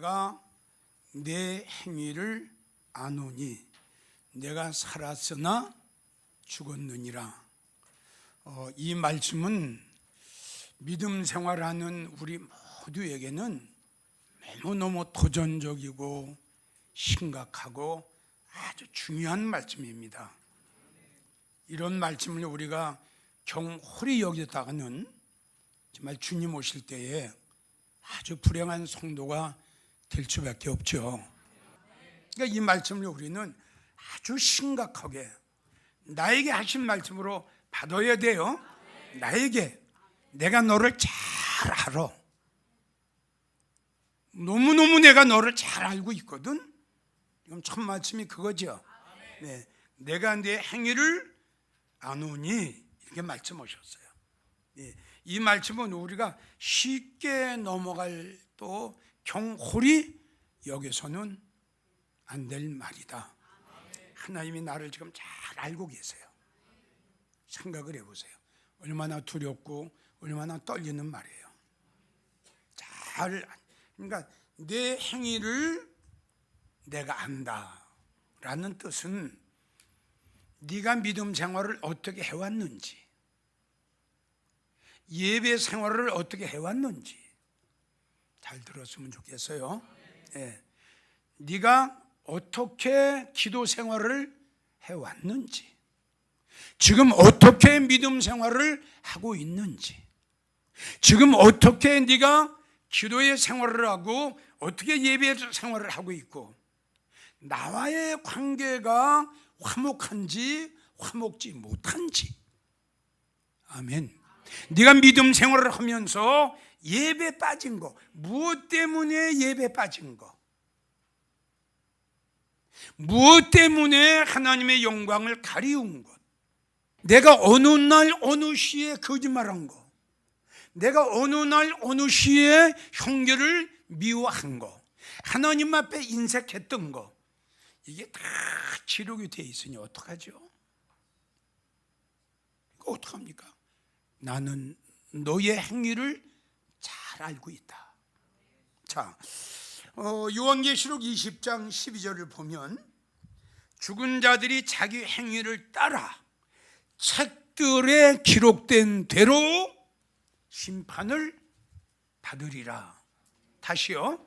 내가 내 행위를 아노니 내가 살았으나 죽었느니라. 이 말씀은 믿음 생활하는 우리 모두에게는 너무너무 도전적이고 심각하고 아주 중요한 말씀입니다. 이런 말씀을 우리가 경홀히 여기다가는 정말 주님 오실 때에 아주 불행한 성도가 될 수밖에 없죠. 그러니까 이 말씀을 우리는 아주 심각하게 나에게 하신 말씀으로 받아야 돼요. 나에게, 내가 너를 잘 알아. 너무너무 내가 너를 잘 알고 있거든. 지금 첫 말씀이 그거죠. 네, 내가 내 행위를 아노니 이렇게 말씀하셨어요. 네, 이 말씀은 우리가 쉽게 넘어갈 또 경홀히 여기서는 안 될 말이다. 하나님이 나를 지금 잘 알고 계세요. 생각을 해보세요. 얼마나 두렵고 얼마나 떨리는 말이에요. 그러니까 내 행위를 내가 안다라는 뜻은 네가 믿음 생활을 어떻게 해왔는지, 예배 생활을 어떻게 해왔는지 잘 들었으면 좋겠어요. 네. 네가 어떻게 기도 생활을 해왔는지, 지금 어떻게 믿음 생활을 하고 있는지, 지금 어떻게 네가 기도의 생활을 하고 어떻게 예배 생활을 하고 있고, 나와의 관계가 화목한지 화목지 못한지. 아멘. 네가 믿음 생활을 하면서 예배 빠진 거, 무엇 때문에 예배 빠진 거, 무엇 때문에 하나님의 영광을 가리운 것, 내가 어느 날 어느 시에 거짓말한 거, 내가 어느 날 어느 시에 형제를 미워한 거, 하나님 앞에 인색했던 거, 이게 다 기록이 돼 있으니 어떡하죠? 어떡합니까? 나는 너의 행위를 잘 알고 있다. 자, 요한계시록 20장 12절을 보면 죽은 자들이 자기 행위를 따라 책들에 기록된 대로 심판을 받으리라. 다시요.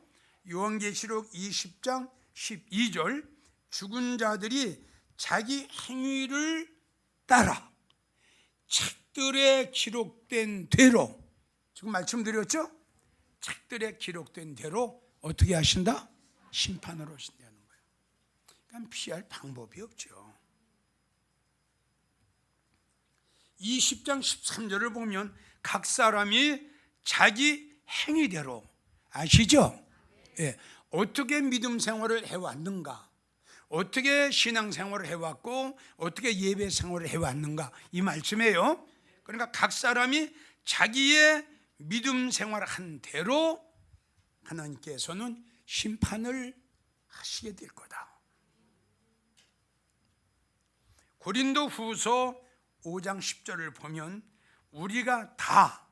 요한계시록 20장 12절, 죽은 자들이 자기 행위를 따라 책들에 기록된 대로, 지금 말씀드렸죠? 책들에 기록된 대로 어떻게 하신다? 심판을 하신다는 거예요. 그러니까 피할 방법이 없죠. 20장 13절을 보면 각 사람이 자기 행위대로, 아시죠? 예, 어떻게 믿음 생활을 해왔는가, 어떻게 신앙 생활을 해왔고 어떻게 예배 생활을 해왔는가, 이 말씀이에요. 그러니까 각 사람이 자기의 믿음 생활을 한 대로 하나님께서는 심판을 하시게 될 거다. 고린도후서 5장 10절을 보면 우리가 다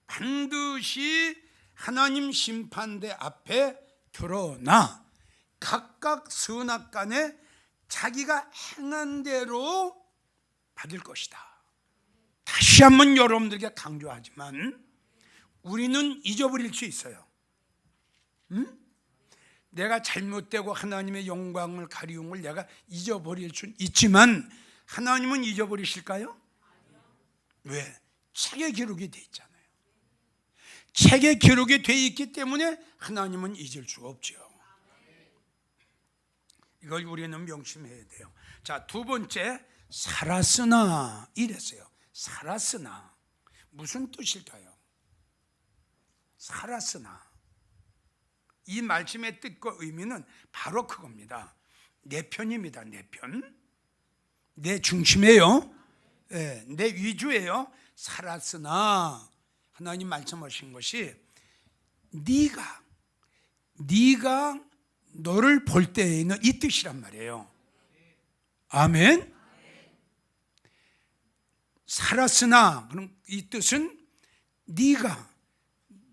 반드시 하나님 심판대 앞에 드러나 각각 선악간에 자기가 행한 대로 받을 것이다. 다시 한번 여러분들에게 강조하지만 우리는 잊어버릴 수 있어요. 내가 잘못되고 하나님의 영광을 가리운 걸 내가 잊어버릴 수 있지만 하나님은 잊어버리실까요? 왜? 책에 기록이 돼 있잖아요. 책에 기록이 돼 있기 때문에 하나님은 잊을 수가 없죠. 이걸 우리는 명심해야 돼요. 자, 두 번째, 살았으나 이랬어요. 살았으나 무슨 뜻일까요? 살았으나, 이 말씀의 뜻과 의미는 바로 그겁니다. 내 편입니다. 내 편, 내 중심이에요. 네, 내 위주예요. 살았으나 하나님 말씀하신 것이 네가 너를 볼 때에는 이 뜻이란 말이에요. 아멘. 살았으나, 그럼 이 뜻은 네가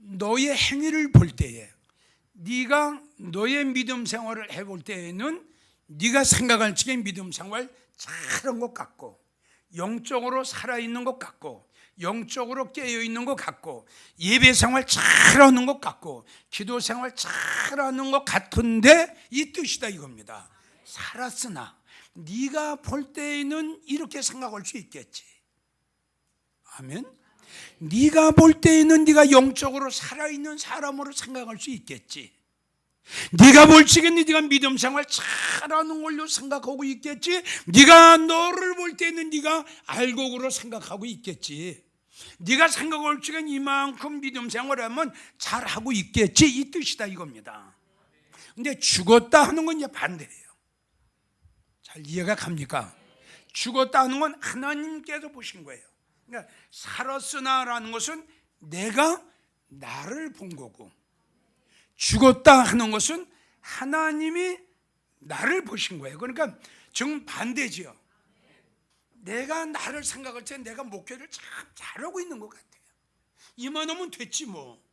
너의 행위를 볼 때에, 네가 너의 믿음 생활을 해볼 때에는 네가 생각할 적에 믿음 생활 잘한 것 같고, 영적으로 살아있는 것 같고, 영적으로 깨어있는 것 같고, 예배 생활 잘하는 것 같고, 기도 생활 잘하는 것 같은데 이 뜻이다 이겁니다. 살았으나 네가 볼 때에는 이렇게 생각할 수 있겠지. 아멘. 네가 볼 때에는 네가 영적으로 살아있는 사람으로 생각할 수 있겠지. 네가 볼 적에는 네가 믿음 생활 잘하는 걸로 생각하고 있겠지. 네가 너를 볼 때는 네가 알곡으로 생각하고 있겠지. 네가 생각할 적엔 이만큼 믿음 생활하면 잘하고 있겠지, 이 뜻이다 이겁니다. 근데 죽었다 하는 건 이제 반대예요. 잘 이해가 갑니까? 죽었다 하는 건 하나님께서 보신 거예요. 그러니까 살았으나라는 것은 내가 나를 본 거고, 죽었다 하는 것은 하나님이 나를 보신 거예요. 그러니까 정반대지요. 내가 나를 생각할 때 내가 목회를 참 잘하고 있는 것 같아요. 이만하면 됐지 뭐.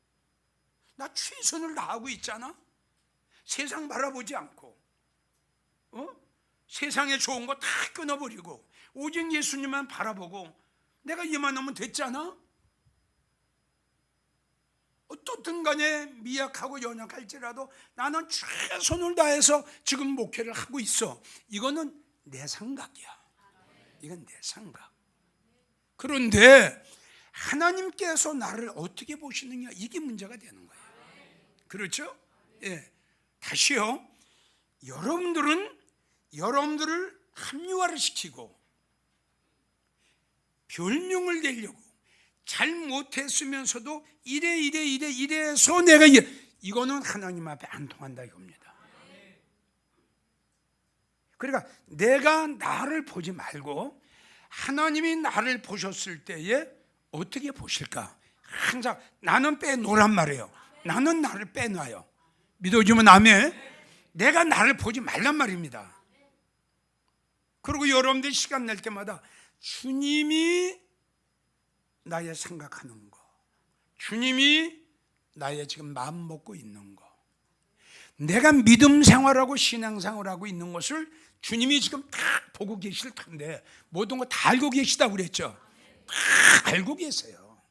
나 최선을 다하고 있잖아. 세상 바라보지 않고, 세상에 좋은 거 다 끊어버리고 오직 예수님만 바라보고 내가 이만하면 됐잖아. 어떻든 간에 미약하고 연약할지라도 나는 최선을 다해서 지금 목회를 하고 있어. 이거는 내 생각이야. 이건 내 생각. 그런데 하나님께서 나를 어떻게 보시느냐, 이게 문제가 되는 거예요. 그렇죠? 예. 다시요. 여러분들을 합리화를 시키고 별명을 내려고 잘못했으면서도 이래서 내가 이거는 하나님 앞에 안 통한다 이겁니다. 그러니까 내가 나를 보지 말고 하나님이 나를 보셨을 때에 어떻게 보실까? 항상 나는 빼놓으란 말이에요. 나는 나를 빼놔요. 믿어주면 아멘. 내가 나를 보지 말란 말입니다. 그리고 여러분들 시간 낼 때마다 주님이 나의 생각하는 거, 주님이 나의 지금 마음 먹고 있는 거, 내가 믿음 생활하고 신앙 생활하고 있는 것을 주님이 지금 다 보고 계실 텐데, 모든 거 다 알고 계시다고 그랬죠. 다 알고 계세요.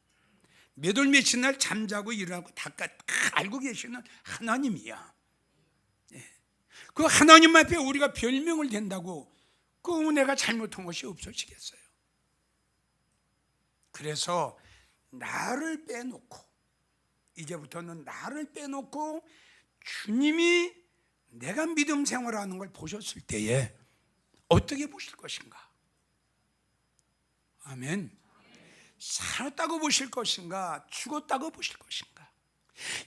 몇 월 며칠 날 잠자고 일어나고 다 알고 계시는 하나님이야. 그 하나님 앞에 우리가 별명을 댄다고 그 내가 잘못한 것이 없어지겠어요? 그래서 나를 빼놓고, 이제부터는 나를 빼놓고 주님이 내가 믿음 생활하는 걸 보셨을 때에 어떻게 보실 것인가? 아멘. 살았다고 보실 것인가? 죽었다고 보실 것인가?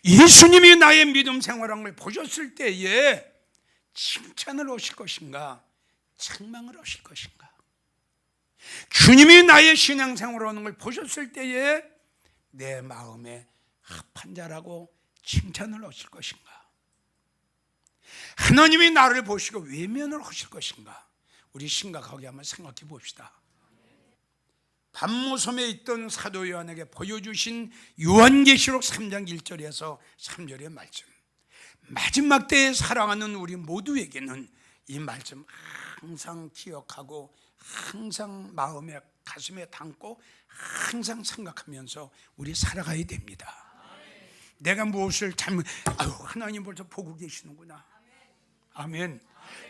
예수님이 나의 믿음 생활하는 걸 보셨을 때에 칭찬을 하실 것인가? 책망을 하실 것인가? 주님이 나의 신앙생활을 하는 걸 보셨을 때에 내 마음에 합한 자라고 칭찬을 하실 것인가? 하나님이 나를 보시고 외면을 하실 것인가? 우리 심각하게 한번 생각해 봅시다. 밤모섬에 있던 사도 요한에게 보여주신 요한계시록 3장 1절에서 3절의 말씀, 마지막 때에 사랑하는 우리 모두에게는 이 말씀 항상 기억하고 항상 마음에 가슴에 담고 항상 생각하면서 우리 살아가야 됩니다. 내가 무엇을 하나님 벌써 보고 계시는구나. 아멘.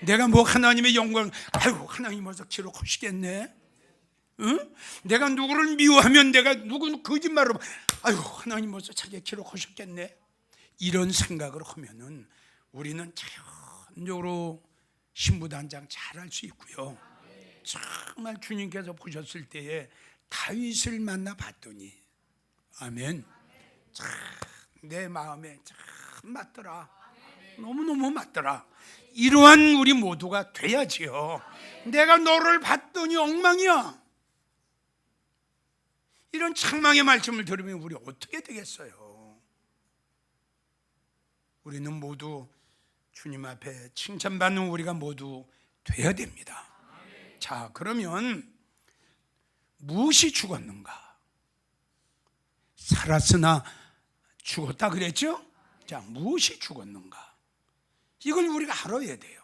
내가 하나님의 영광, 하나님 벌써 기록하시겠네. 응? 내가 누구를 미워하면 내가 누구 거짓말로 하나님 벌써 자기 기록하셨겠네. 이런 생각을 하면은 우리는 자연적으로 신부단장 잘할 수 있고요. 정말 주님께서 보셨을 때에 다윗을 만나 봤더니, 아멘, 참 내 마음에 참 맞더라. 너무너무 맞더라. 이러한 우리 모두가 돼야지요. 내가 너를 봤더니 엉망이야. 이런 책망의 말씀을 들으면 우리 어떻게 되겠어요? 우리는 모두 주님 앞에 칭찬받는 우리가 모두 돼야 됩니다. 자, 그러면 무엇이 죽었는가? 살았으나 죽었다 그랬죠? 자, 무엇이 죽었는가? 이걸 우리가 알아야 돼요.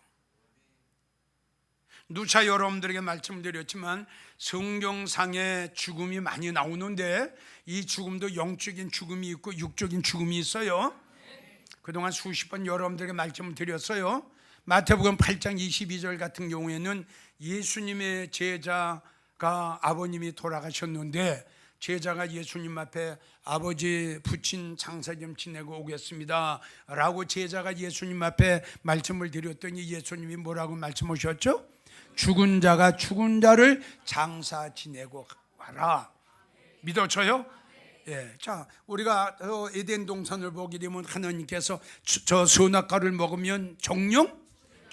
누차 여러분들에게 말씀드렸지만 성경상에 죽음이 많이 나오는데 이 죽음도 영적인 죽음이 있고 육적인 죽음이 있어요. 그동안 수십 번 여러분들에게 말씀을 드렸어요. 마태복음 8장 22절 같은 경우에는 예수님의 제자가 아버님이 돌아가셨는데 제자가 예수님 앞에 아버지 부친 장사 좀 지내고 오겠습니다 라고 제자가 예수님 앞에 말씀을 드렸더니 예수님이 뭐라고 말씀하셨죠? 죽은 자가 죽은 자를 장사 지내고 와라. 믿어져요? 예. 자, 우리가 에덴 동산을 보게 되면 하나님께서 저 선악과를 먹으면 정령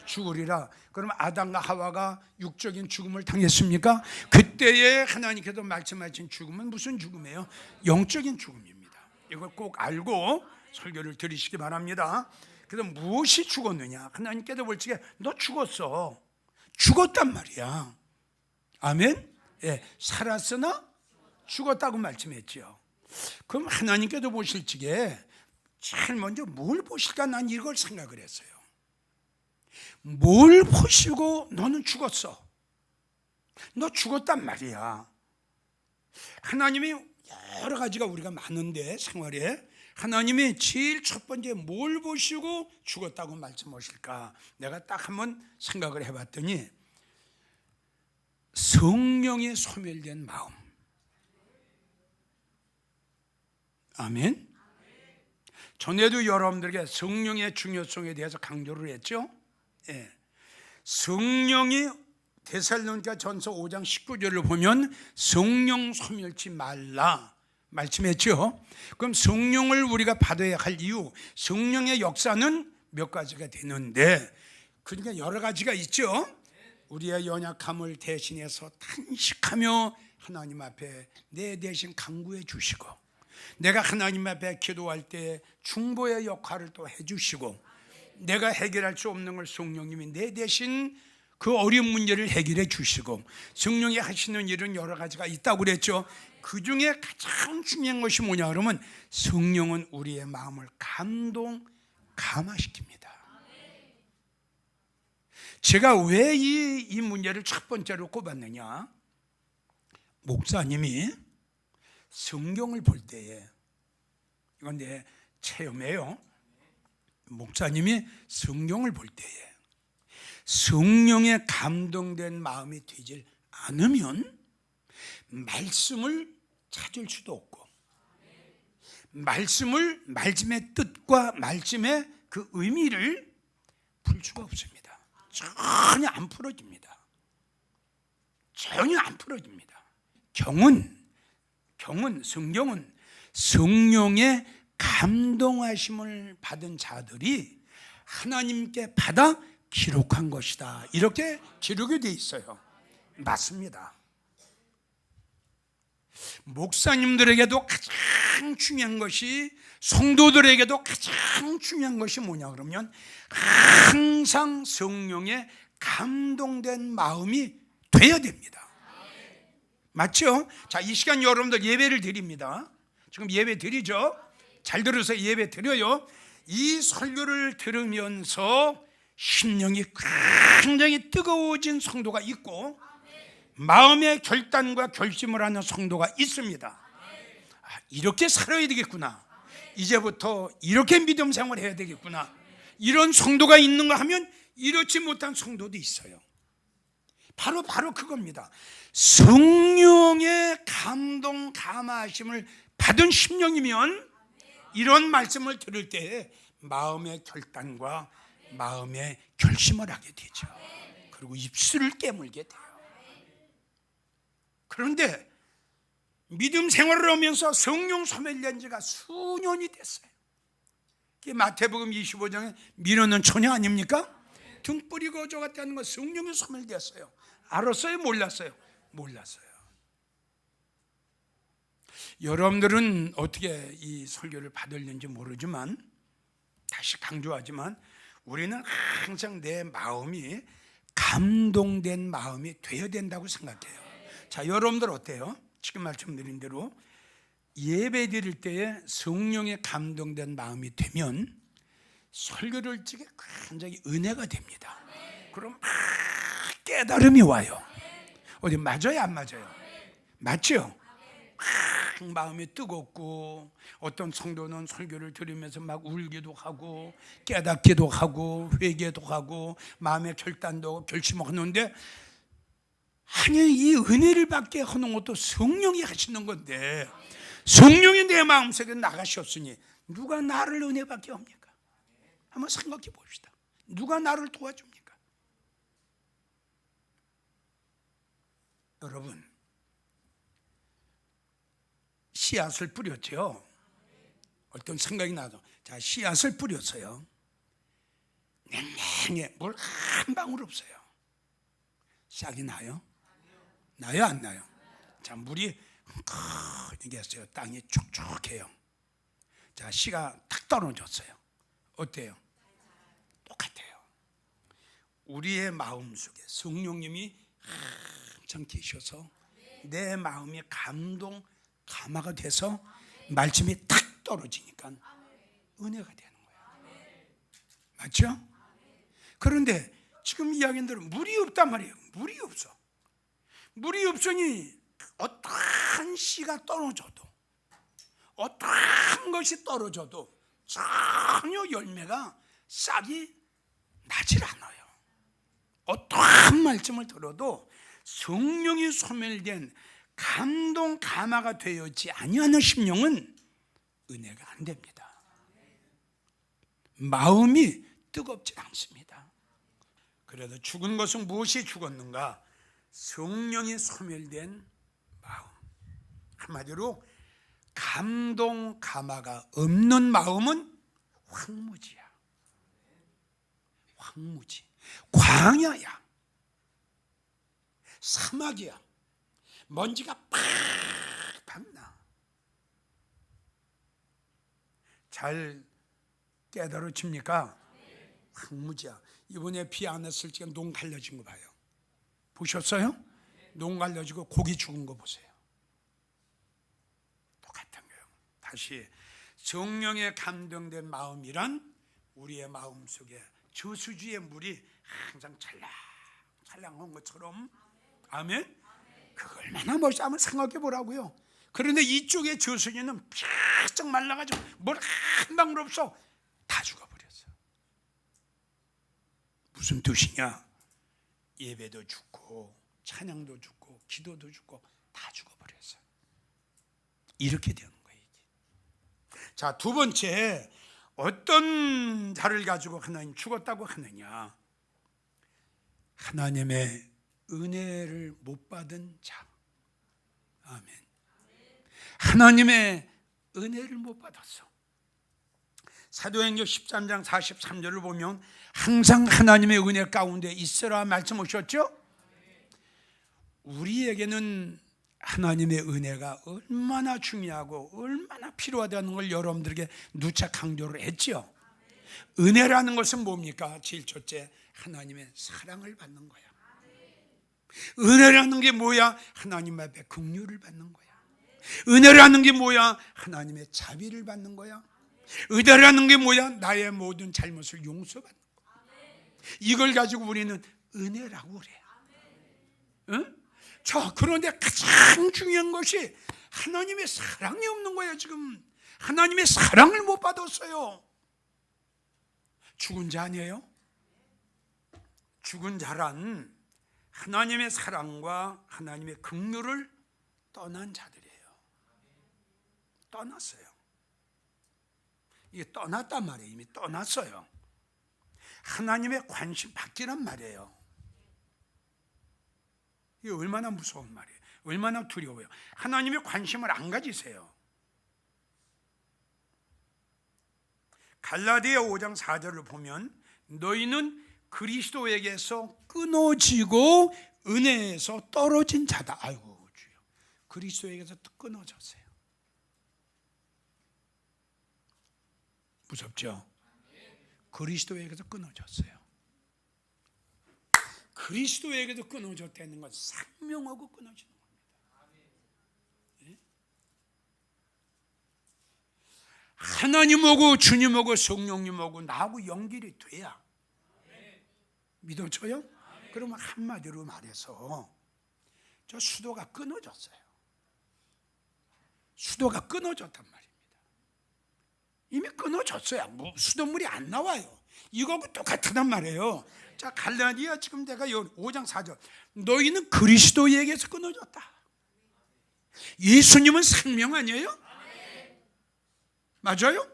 죽으리라. 그럼 아담과 하와가 육적인 죽음을 당했습니까? 그때에 하나님께서 말씀하신 죽음은 무슨 죽음이에요? 영적인 죽음입니다. 이걸 꼭 알고 설교를 들으시기 바랍니다. 그래서 무엇이 죽었느냐? 하나님께서 벌칙에 너 죽었어. 죽었단 말이야. 아멘? 예, 살았으나 죽었다고 말씀했죠. 그럼 하나님께서 보실 적에 제일 먼저 뭘 보실까? 난 이걸 생각을 했어요. 뭘 보시고 너는 죽었어? 너 죽었단 말이야. 하나님이 여러 가지가 우리가 많은데 생활에 하나님이 제일 첫 번째 뭘 보시고 죽었다고 말씀하실까? 내가 딱 한번 생각을 해봤더니 성령에 소멸된 마음. 아멘. 전에도 여러분들에게 성령의 중요성에 대해서 강조를 했죠. 예. 성령이 데살로니가 전서 5장 19절을 보면 성령 소멸치 말라 말씀했죠. 그럼 성령을 우리가 받아야 할 이유, 성령의 역사는 몇 가지가 되는데, 그러니까 여러 가지가 있죠. 우리의 연약함을 대신해서 탄식하며 하나님 앞에 내 대신 간구해 주시고, 내가 하나님 앞에 기도할 때 중보의 역할을 또 해주시고, 내가 해결할 수 없는 걸 성령님이 내 대신 그 어려운 문제를 해결해 주시고, 성령이 하시는 일은 여러 가지가 있다고 그랬죠. 그 중에 가장 중요한 것이 뭐냐 그러면 성령은 우리의 마음을 감화시킵니다. 제가 왜 이 문제를 첫 번째로 꼽았느냐, 목사님이 성경을 볼 때에, 이건 내 체험이에요. 목사님이 성경을 볼 때에 성령에 감동된 마음이 되질 않으면 말씀을 찾을 수도 없고, 말씀의 뜻과 말씀의 그 의미를 풀 수가 없습니다. 전혀 안 풀어집니다. 전혀 안 풀어집니다. 성경은 성령의 감동하심을 받은 자들이 하나님께 받아 기록한 것이다. 이렇게 기록이 되어 있어요. 맞습니다. 목사님들에게도 가장 중요한 것이, 성도들에게도 가장 중요한 것이 뭐냐 그러면 항상 성령에 감동된 마음이 돼야 됩니다. 맞죠? 자, 이 시간 여러분들 예배를 드립니다. 지금 예배 드리죠? 잘 들으세요. 예배 드려요. 이 설교를 들으면서 심령이 굉장히 뜨거워진 성도가 있고, 마음의 결단과 결심을 하는 성도가 있습니다. 이렇게 살아야 되겠구나, 이제부터 이렇게 믿음 생활을 해야 되겠구나, 이런 성도가 있는가 하면 이렇지 못한 성도도 있어요. 바로 그겁니다. 성령의 감동 감화하심을 받은 심령이면 이런 말씀을 들을 때 마음의 결단과 마음의 결심을 하게 되죠. 그리고 입술을 깨물게 돼요. 그런데 믿음 생활을 하면서 성령 소멸된 지가 수년이 됐어요. 마태복음 25장에 미련한 처녀 아닙니까? 등불이 거저같다는 건 성령이 소멸되었어요. 알았어요? 몰랐어요? 몰랐어요. 여러분들은 어떻게 이 설교를 받을는지 모르지만, 다시 강조하지만 우리는 항상 내 마음이 감동된 마음이 되어야 된다고 생각해요. 자, 여러분들 어때요? 지금 말씀드린 대로 예배 드릴 때에 성령에 감동된 마음이 되면 설교를 찍게 굉장히 은혜가 됩니다. 그럼 막 깨달음이 와요. 어디 맞아요, 안 맞아요? 맞죠? 막 마음이 뜨겁고, 어떤 성도는 설교를 들으면서 막 울기도 하고 깨닫기도 하고 회개도 하고 마음의 결단도 결심하는데, 아니 이 은혜를 받게 하는 것도 성령이 하시는 건데, 성령이 내 마음속에 나가셨으니 누가 나를 은혜 받게 합니까? 한번 생각해 봅시다. 누가 나를 도와줍니까? 여러분, 씨앗을 뿌렸죠. 어떤 생각이 나서, 자, 씨앗을 뿌렸어요. 냉랭해, 물 한 방울 없어요. 싹이 나요? 나요, 안 나요? 자, 물이 이게 있어요. 땅이 촉촉해요. 자, 씨가 탁 떨어졌어요. 어때요? 똑같아요. 우리의 마음 속에 성령님이 한참 계셔서 내 마음이 감화가 돼서 말씀이 탁 떨어지니까 은혜가 되는 거예요. 맞죠? 그런데 지금 이야기한 대로 물이 없단 말이에요. 물이 없어. 물이 없으니 어떠한 씨가 떨어져도, 어떠한 것이 떨어져도 전혀 열매가 싹이 나질 않아요. 어떠한 말씀을 들어도 성령이 소멸된 감화가 되었지 아니하는 심령은 은혜가 안 됩니다. 마음이 뜨겁지 않습니다. 그래도 죽은 것은 무엇이 죽었는가? 성령이 소멸된 마음. 한마디로 감화가 없는 마음은 황무지야. 황무지. 광야야. 사막이야. 먼지가 팍팍 나. 잘 깨달아집니까? 황무지야. 이번에 비 안 왔을 때 농 갈라진 거 봐요. 보셨어요? 농 갈라지고 고기 죽은 거 보세요. 똑같은 거예요. 다시, 성령에 감동된 마음이란 우리의 마음 속에 저수지의 물이 항상 찰랑찰랑한 것처럼, 아멘? 그거 얼마나 멋있어. 한번 생각해 보라고요. 그런데 이쪽의 저수지는 펴쩍 말라가지고 물 한 방울 없어. 다 죽어버렸어. 무슨 뜻이냐? 예배도 죽고 찬양도 죽고 기도도 죽고 다 죽어버렸어. 이렇게 되는 거예요. 자, 두 번째, 어떤 자를 가지고 하나님 죽었다고 하느냐? 하나님의 은혜를 못 받은 자. 아멘. 하나님의 은혜를 못 받았어. 사도행전 13장 43절을 보면 항상 하나님의 은혜 가운데 있으라 말씀하셨죠? 우리에게는 하나님의 은혜가 얼마나 중요하고 얼마나 필요하다는 걸 여러분들에게 누차 강조를 했죠. 은혜라는 것은 뭡니까? 제일 첫째, 하나님의 사랑을 받는 거야. 은혜라는 게 뭐야? 하나님 앞에 긍휼을 받는 거야. 은혜라는 게 뭐야? 하나님의 자비를 받는 거야. 은혜라는 게 뭐야? 나의 모든 잘못을 용서받는 거야. 이걸 가지고 우리는 은혜라고 그래. 응? 자, 그런데 가장 중요한 것이 하나님의 사랑이 없는 거예요. 지금 하나님의 사랑을 못 받았어요. 죽은 자 아니에요? 죽은 자란 하나님의 사랑과 하나님의 긍휼을 떠난 자들이에요. 떠났어요. 이게 떠났단 말이에요. 이미 떠났어요. 하나님의 관심 받기란 말이에요. 이게 얼마나 무서운 말이에요. 얼마나 두려워요. 하나님의 관심을 안 가지세요. 갈라디아 5장 4절을 보면 너희는 그리스도에게서 끊어지고 은혜에서 떨어진 자다. 아이고 주여, 그리스도에게서 끊어졌어요. 무섭죠? 그리스도에게서 끊어졌어요. 그리스도에게도 끊어졌다는 건 생명하고 끊어지는 겁니다. 예? 하나님하고 주님하고 성령님하고 나하고 연결이 돼야 믿어져요? 그러면 한마디로 말해서 저 수도가 끊어졌어요. 수도가 끊어졌단 말입니다. 이미 끊어졌어요. 수돗물이 안 나와요. 이거하고 똑같단 말이에요. 자, 갈라디아 지금 내가 5장 4절 너희는 그리스도에게서 끊어졌다. 예수님은 생명 아니에요? 맞아요?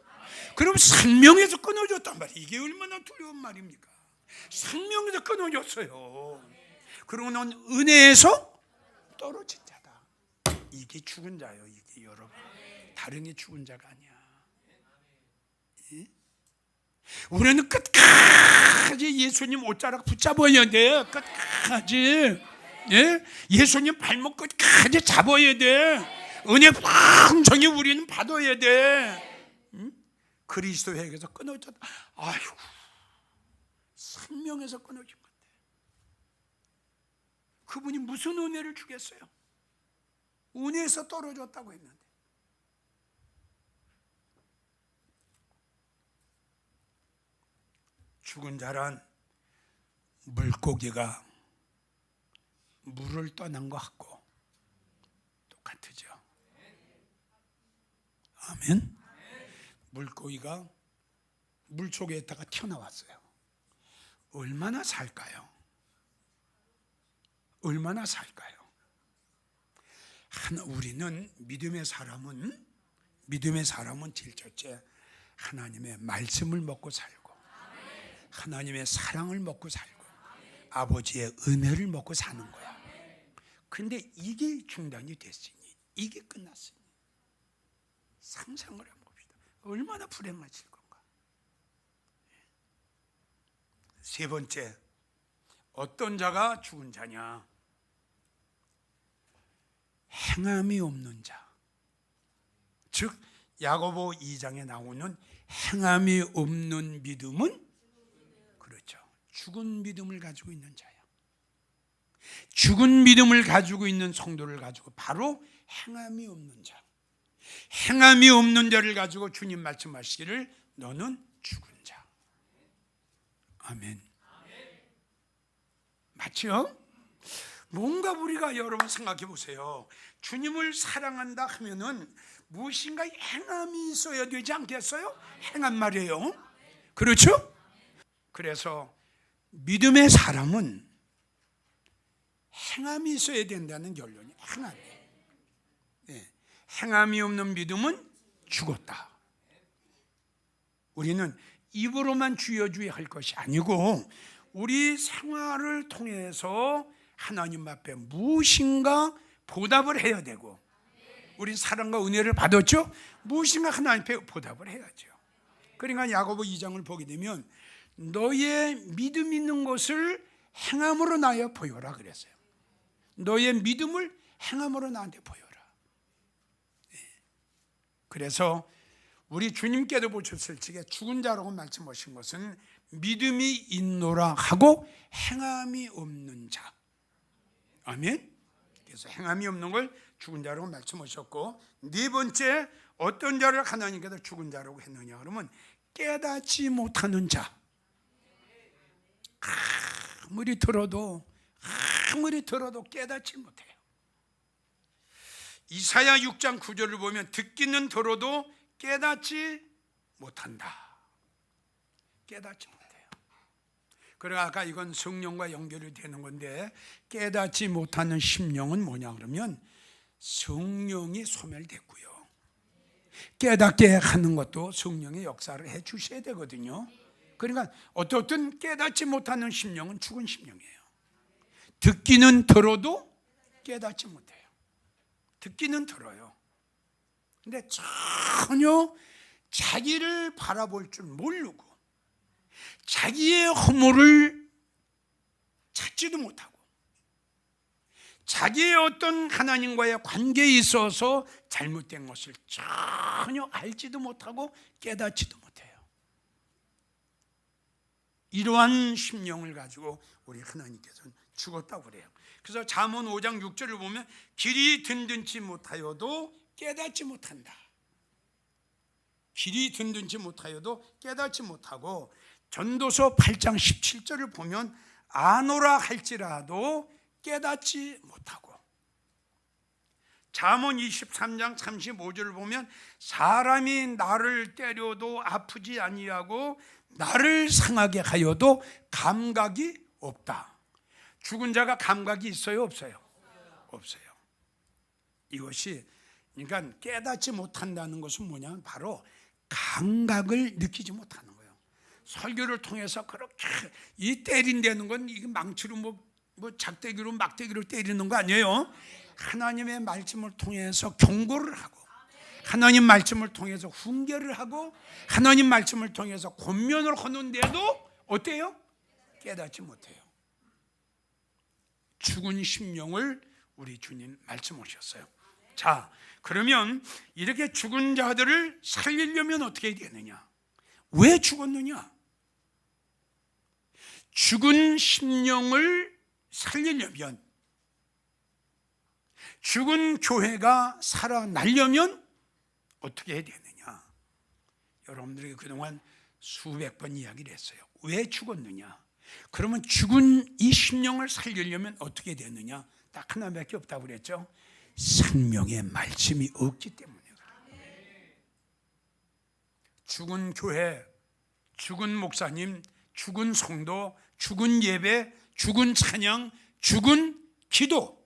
그럼 생명에서 끊어졌단 말이에요. 이게 얼마나 두려운 말입니까? 생명에서 끊어졌어요. 그러고는 은혜에서 떨어진 자다. 이게 죽은 자예요. 이게 여러분, 다른 게 죽은 자가 아니야. 예? 우리는 끝까지 예수님 옷자락 붙잡아야 돼. 끝까지. 예? 예수님 발목 끝까지 잡아야 돼. 은혜 풍성히 우리는 받아야 돼. 응? 그리스도에게서 끊어졌다. 아이고, 생명에서 끊어진 건데 그분이 무슨 은혜를 주겠어요? 은혜에서 떨어졌다고 했는데. 죽은 자란 물고기가 물을 떠난 것 같고 똑같으죠. 아멘. 물고기가 물속에 있다가 튀어나왔어요. 얼마나 살까요? 얼마나 살까요? 우리는 믿음의 사람은 제일 첫째 하나님의 말씀을 먹고 살고, 하나님의 사랑을 먹고 살고, 아버지의 은혜를 먹고 사는 거야. 근데 이게 중단이 됐으니, 이게 끝났으니 상상을 해봅시다. 얼마나 불행하실 건가. 세 번째, 어떤 자가 죽은 자냐? 행함이 없는 자. 즉 야고보 2장에 나오는 행함이 없는 믿음은, 그렇죠, 죽은 믿음을 가지고 있는 자야. 죽은 믿음을 가지고 있는 성도를 가지고 바로 행함이 없는 자. 행함이 없는 자를 가지고 주님 말씀하시기를 너는 죽은 자. 아멘. 맞죠? 뭔가 우리가 여러분 생각해 보세요. 주님을 사랑한다 하면은 무엇인가 행함이 있어야 되지 않겠어요? 행한 말이에요. 그렇죠? 그래서 믿음의 사람은 행함이 있어야 된다는 결론이 행함이. 네. 행함이 없는 믿음은 죽었다. 우리는 입으로만 주여 할 것이 아니고 우리 생활을 통해서 하나님 앞에 무엇인가 보답을 해야 되고, 우리 사랑과 은혜를 받았죠? 무엇인가 하나님 앞에 보답을 해야죠. 그러니까 야고보 2장을 보게 되면 너의 믿음 있는 것을 행함으로 나에 보여라 그랬어요. 너의 믿음을 행함으로 나한테 보여라. 그래서 우리 주님께도 보셨을 적에 죽은 자라고 말씀하신 것은 믿음이 있노라 하고 행함이 없는 자. 아멘. 그래서 행함이 없는 걸 죽은 자라고 말씀하셨고, 네 번째, 어떤 자를 하나님께서 죽은 자라고 했느냐 그러면 깨닫지 못하는 자. 아무리 들어도 깨닫지 못해요. 이사야 6장 9절을 보면 듣기는 들어도 깨닫지 못한다. 깨닫지 못해요. 그리고 아까 이건 성령과 연결이 되는 건데, 깨닫지 못하는 심령은 뭐냐 그러면 성령이 소멸됐고요. 깨닫게 하는 것도 성령의 역사를 해 주셔야 되거든요. 그러니까 어떻든 깨닫지 못하는 심령은 죽은 심령이에요. 듣기는 들어도 깨닫지 못해요. 듣기는 들어요. 근데 전혀 자기를 바라볼 줄 모르고 자기의 허물을 찾지도 못하고 자기의 어떤 하나님과의 관계에 있어서 잘못된 것을 전혀 알지도 못하고 깨닫지도 못해요. 이러한 심령을 가지고 우리 하나님께서는 죽었다고 그래요. 그래서 잠언 5장 6절을 보면 길이 든든치 못하여도 깨닫지 못한다. 길이 든든지 못하여도 깨닫지 못하고, 전도서 8장 17절을 보면 아노라 할지라도 깨닫지 못하고, 잠언 23장 35절을 보면 사람이 나를 때려도 아프지 아니하고 나를 상하게 하여도 감각이 없다. 죽은 자가 감각이 있어요, 없어요? 없어요. 이것이, 그러니까 깨닫지 못한다는 것은 뭐냐면 바로 감각을 느끼지 못하는 거예요. 설교를 통해서 그렇게 이 때린다는 건 이게 망치로 뭐 작대기로 막대기로 때리는 거 아니에요. 하나님의 말씀을 통해서 경고를 하고, 하나님 말씀을 통해서 훈계를 하고, 하나님 말씀을 통해서 권면을 하는데도 어때요? 깨닫지 못해요. 죽은 심령을 우리 주님 말씀하셨어요. 자, 그러면 이렇게 죽은 자들을 살리려면 어떻게 되느냐? 왜 죽었느냐? 죽은 심령을 살리려면, 죽은 교회가 살아나려면 어떻게 해야 되느냐? 여러분들에게 그동안 수백 번 이야기를 했어요. 왜 죽었느냐? 그러면 죽은 이 심령을 살리려면 어떻게 되느냐? 딱 하나밖에 없다고 그랬죠. 생명의 말씀이 없기 때문에. 죽은 교회, 죽은 목사님, 죽은 성도, 죽은 예배, 죽은 찬양, 죽은 기도,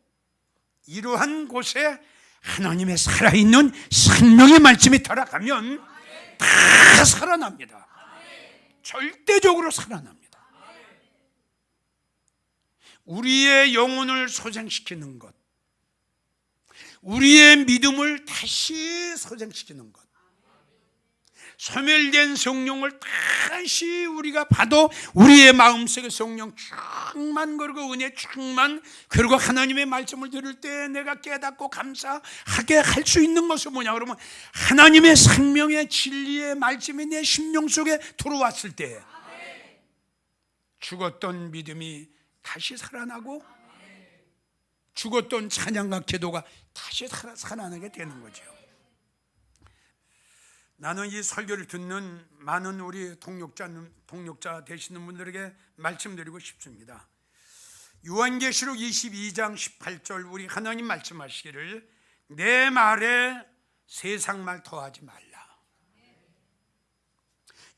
이러한 곳에 하나님의 살아있는 생명의 말씀이 들어가면 다 살아납니다. 절대적으로 살아납니다. 우리의 영혼을 소생시키는 것, 우리의 믿음을 다시 소생시키는 것, 소멸된 성령을 다시 우리가 봐도 우리의 마음속에 성령 충만, 그리고 은혜 충만, 그리고 하나님의 말씀을 들을 때 내가 깨닫고 감사하게 할 수 있는 것은 뭐냐? 그러면 하나님의 생명의 진리의 말씀이 내 심령 속에 들어왔을 때 죽었던 믿음이 다시 살아나고, 죽었던 찬양과 기도가 다시 살아나게 되는 거죠. 나는 이 설교를 듣는 많은 우리 동역자 되시는 분들에게 말씀드리고 싶습니다. 요한계시록 22장 18절 우리 하나님 말씀하시기를 내 말에 세상 말 더하지 말라.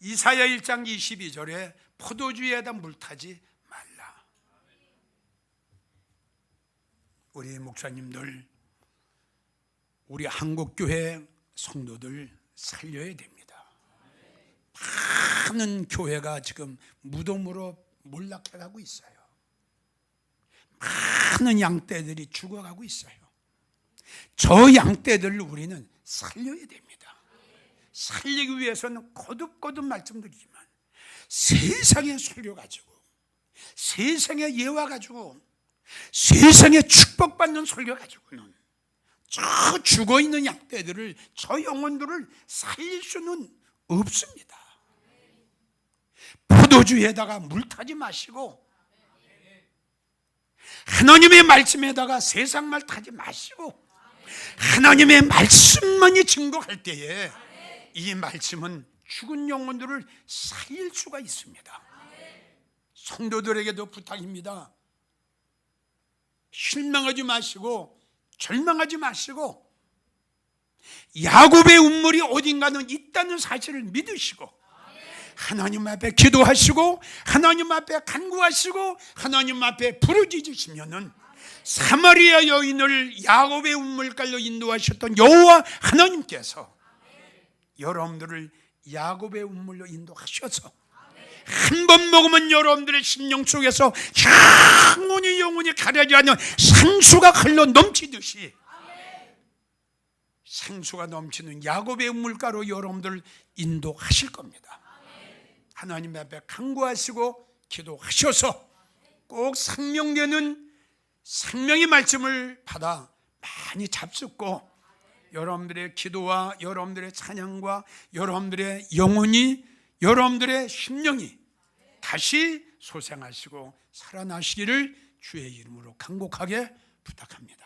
이사야 1장 22절에 포도주에다 물 타지 말라. 우리 목사님들, 우리 한국교회 성도들 살려야 됩니다. 많은 교회가 지금 무덤으로 몰락해가고 있어요. 많은 양떼들이 죽어가고 있어요. 저 양떼들을 우리는 살려야 됩니다. 살리기 위해서는 거듭거듭 말씀드리지만 세상의 설교 가지고, 세상의 예화 가지고, 세상의 축복받는 설교 가지고는 저 죽어있는 양떼들을, 저 영혼들을 살릴 수는 없습니다. 포도주에다가 물 타지 마시고, 하나님의 말씀에다가 세상 말 타지 마시고, 하나님의 말씀만이 증거할 때에 이 말씀은 죽은 영혼들을 살릴 수가 있습니다. 성도들에게도 부탁입니다. 실망하지 마시고, 절망하지 마시고, 야곱의 운물이 어딘가는 있다는 사실을 믿으시고, 하나님 앞에 기도하시고, 하나님 앞에 간구하시고, 하나님 앞에 부르짖으시면은 사마리아 여인을 야곱의 운물가로 인도하셨던 여호와 하나님께서 여러분들을 야곱의 운물로 인도하셔서 한 번 먹으면 여러분들의 심령 속에서 영원히 가려지 않는 생수가 흘러 넘치듯이 생수가 넘치는 야곱의 물가로 여러분들 인도하실 겁니다. 하나님 앞에 간구하시고 기도하셔서 꼭 생명되는 생명의 말씀을 받아 많이 잡숫고, 여러분들의 기도와 여러분들의 찬양과 여러분들의 영혼이, 여러분들의 심령이 다시 소생하시고 살아나시기를 주의 이름으로 간곡하게 부탁합니다.